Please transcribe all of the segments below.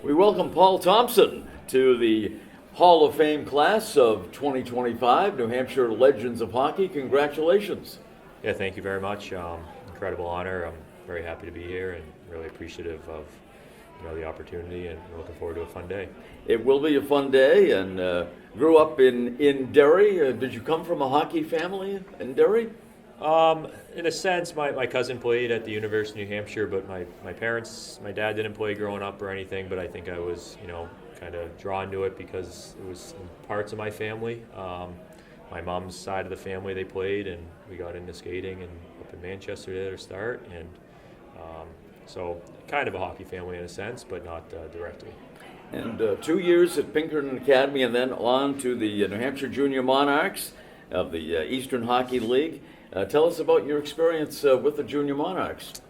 We welcome Paul Thompson to the Hall of Fame class of 2025, New Hampshire Legends of Hockey. Congratulations. Yeah, thank you very much. Incredible honor. I'm very happy to be here and really appreciative of the opportunity, and looking forward to a fun day. It will be a fun day, and grew up in Derry. Did you come from a hockey family in Derry? In a sense, my cousin played at the University of New Hampshire, but my dad didn't play growing up or anything, but I think I was, kind of drawn to it because it was in parts of my family. My mom's side of the family, they played, and we got into skating and up in Manchester there to start, and so kind of a hockey family in a sense, but not directly. And 2 years at Pinkerton Academy, and then on to the New Hampshire Junior Monarchs of the Eastern Hockey League. Tell us about your experience with the Junior Monarchs.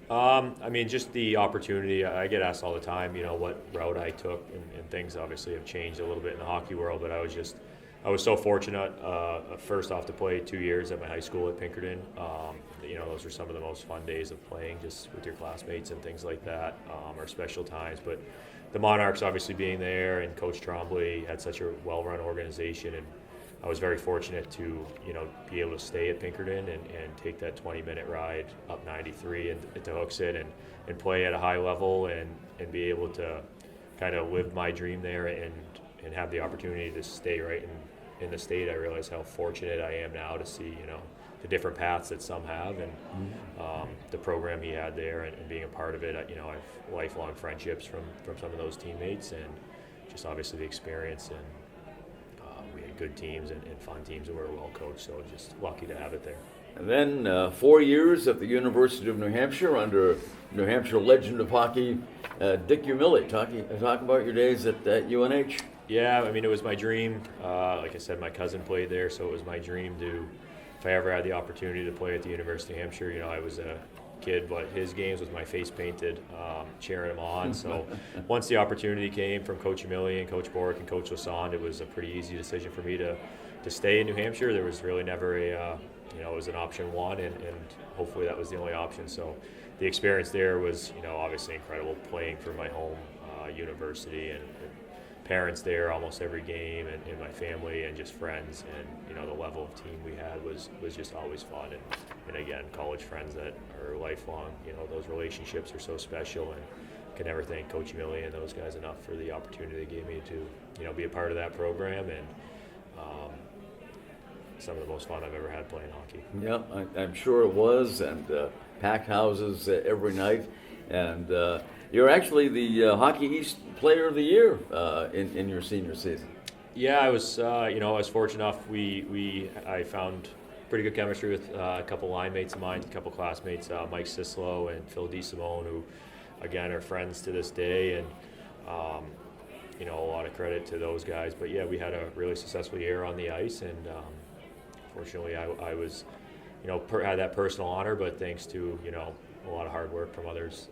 Just the opportunity. I get asked all the time, what route I took, and things obviously have changed a little bit in the hockey world, but I was so fortunate, first off, to play 2 years at my high school at Pinkerton. Those were some of the most fun days of playing, just with your classmates and things like that, or special times. But the Monarchs, obviously being there, and Coach Trombley had such a well-run organization, and I was very fortunate to, be able to stay at Pinkerton and take that 20-minute ride up 93 and to Hooksett and play at a high level and be able to kind of live my dream there and have the opportunity to stay right in the state. I realize how fortunate I am now to see, the different paths that some have, and the program he had there and being a part of it. I have lifelong friendships from some of those teammates, and just obviously the experience, and we had good teams and fun teams, and we were well coached, so just lucky to have it there. And then 4 years at the University of New Hampshire under New Hampshire legend of hockey, Dick Umili. Talk about your days at UNH. Yeah, it was my dream. Like I said, my cousin played there, so it was my dream to, if I ever had the opportunity to play at the University of New Hampshire. I was a kid, but his games with my face painted, cheering him on. So once the opportunity came from Coach Umili and Coach Bork and Coach Lassonde, it was a pretty easy decision for me to stay in New Hampshire. There was really never it was an option one, and hopefully that was the only option. So the experience there was, obviously incredible, playing for my home university, and parents there almost every game, and my family and just friends, and the level of team we had was just always fun, and again, college friends that are lifelong. Those relationships are so special, and can never thank Coach Umili and those guys enough for the opportunity they gave me to be a part of that program, and some of the most fun I've ever had playing hockey. Yeah, I'm sure it was, and packed houses every night, and you're actually the Hockey East Player of the Year in your senior season. Yeah, I was. I was fortunate enough. I found pretty good chemistry with a couple line mates of mine, a couple classmates, Mike Sislo and Phil DeSimone, who again are friends to this day, and a lot of credit to those guys. But yeah, we had a really successful year on the ice, and fortunately, I was, had that personal honor, but thanks to a lot of hard work from others.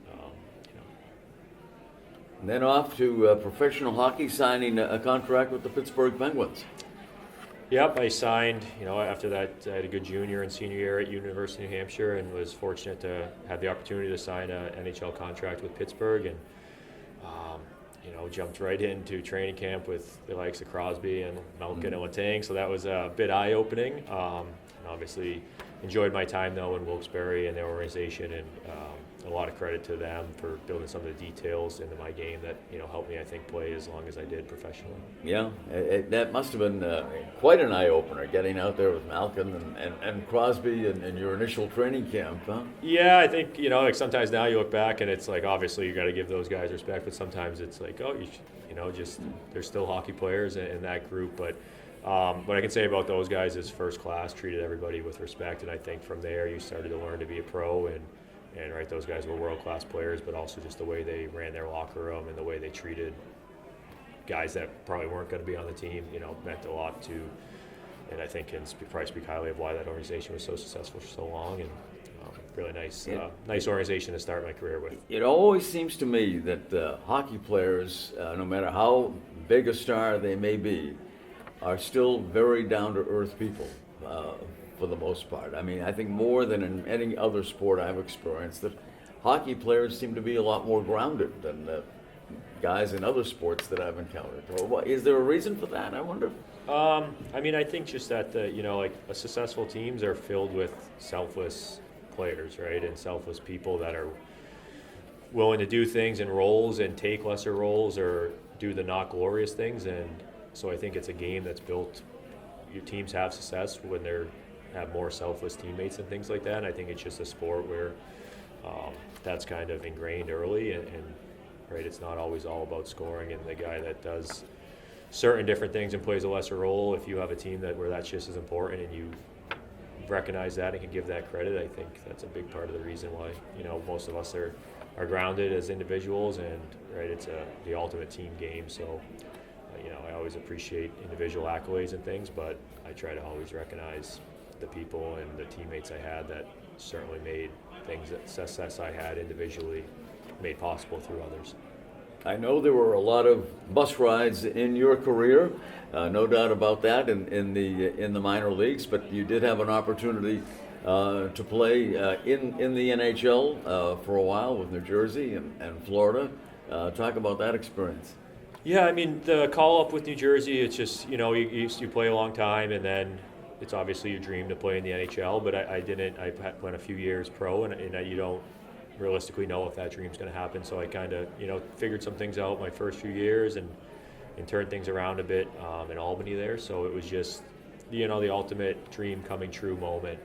And then off to professional hockey, signing a contract with the Pittsburgh Penguins. Yep, I signed, after that I had a good junior and senior year at University of New Hampshire, and was fortunate to have the opportunity to sign an NHL contract with Pittsburgh, and jumped right into training camp with the likes of Crosby and Malkin and Letang, so that was a bit eye-opening. And obviously enjoyed my time though in Wilkes-Barre and their organization, and a lot of credit to them for building some of the details into my game that helped me, I think, play as long as I did professionally. Yeah, that must have been quite an eye-opener, getting out there with Malkin and Crosby and your initial training camp, huh? Yeah, I think like sometimes now you look back and it's like, obviously you got to give those guys respect, but sometimes it's like, oh, just they're still hockey players in that group. But what I can say about those guys is first class, treated everybody with respect, and I think from there you started to learn to be a pro, and right, those guys were world-class players, but also just the way they ran their locker room and the way they treated guys that probably weren't going to be on the team, meant a lot to, and I think can probably speak highly of why that organization was so successful for so long, and really nice organization to start my career with. It always seems to me that hockey players, no matter how big a star they may be, are still very down-to-earth people. For the most part. I think more than in any other sport I've experienced, that hockey players seem to be a lot more grounded than guys in other sports that I've encountered. Well, is there a reason for that, I wonder? I mean, I think just that like successful teams are filled with selfless players, right, and selfless people that are willing to do things in roles and take lesser roles or do the not glorious things. And so I think it's a game that's built. Your teams have success when they have more selfless teammates and things like that. And I think it's just a sport where that's kind of ingrained early, and right, it's not always all about scoring. And the guy that does certain different things and plays a lesser role, if you have a team where that's just as important and you recognize that and can give that credit, I think that's a big part of the reason why most of us are grounded as individuals, and right, it's the ultimate team game. So I always appreciate individual accolades and things, but I try to always recognize the people and the teammates I had that certainly made things that success I had individually made possible through others. I know there were a lot of bus rides in your career, no doubt about that, in the minor leagues. But you did have an opportunity to play in the NHL for a while with New Jersey and Florida. Talk about that experience. Yeah, I mean, the call up with New Jersey, it's just you play a long time, and then it's obviously your dream to play in the NHL. But I didn't. I went a few years pro, and you don't realistically know if that dream's going to happen. So I kind of figured some things out my first few years and turned things around a bit in Albany there. So it was just the ultimate dream coming true moment.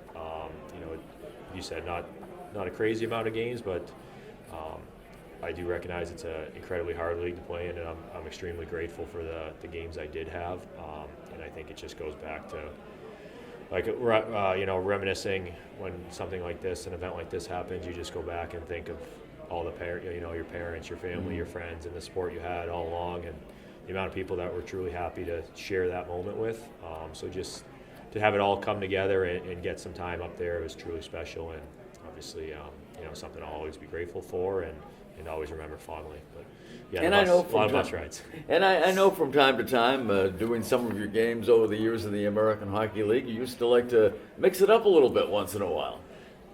You said not a crazy amount of games, but I do recognize it's an incredibly hard league to play in, and I'm extremely grateful for the games I did have. And I think it just goes back to reminiscing when something like this, an event like this happens. You just go back and think of all the your parents, your family, your friends, and the sport you had all along, and the amount of people that were truly happy to share that moment with. So just to have it all come together and get some time up there was truly special, and obviously something I'll always be grateful for and always remember fondly. But yeah, And a I know lot of bus rides. And I know from time to time, doing some of your games over the years in the American Hockey League, you used to like to mix it up a little bit once in a while.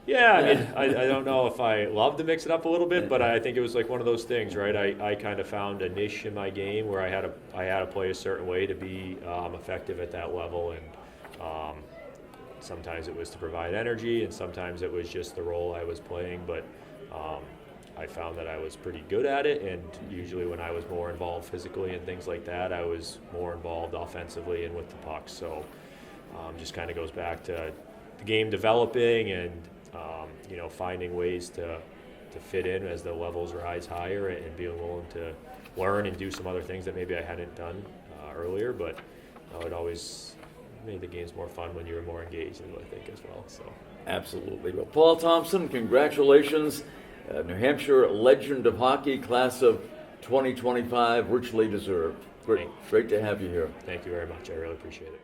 Yeah, I mean, I don't know if I love to mix it up a little bit, but I think it was like one of those things, right? I kind of found a niche in my game where I had to play a certain way to be effective at that level, and sometimes it was to provide energy, and sometimes it was just the role I was playing. But I found that I was pretty good at it, and usually when I was more involved physically and things like that, I was more involved offensively and with the puck. So just kind of goes back to the game developing and finding ways to fit in as the levels rise higher, and being willing to learn and do some other things that maybe I hadn't done earlier. But it always made the games more fun when you were more engaged, I think, as well. So Absolutely. Well, Paul Thompson, congratulations. New Hampshire Legend of Hockey, class of 2025, richly deserved. Great to have you here. thank you very much. I really appreciate it.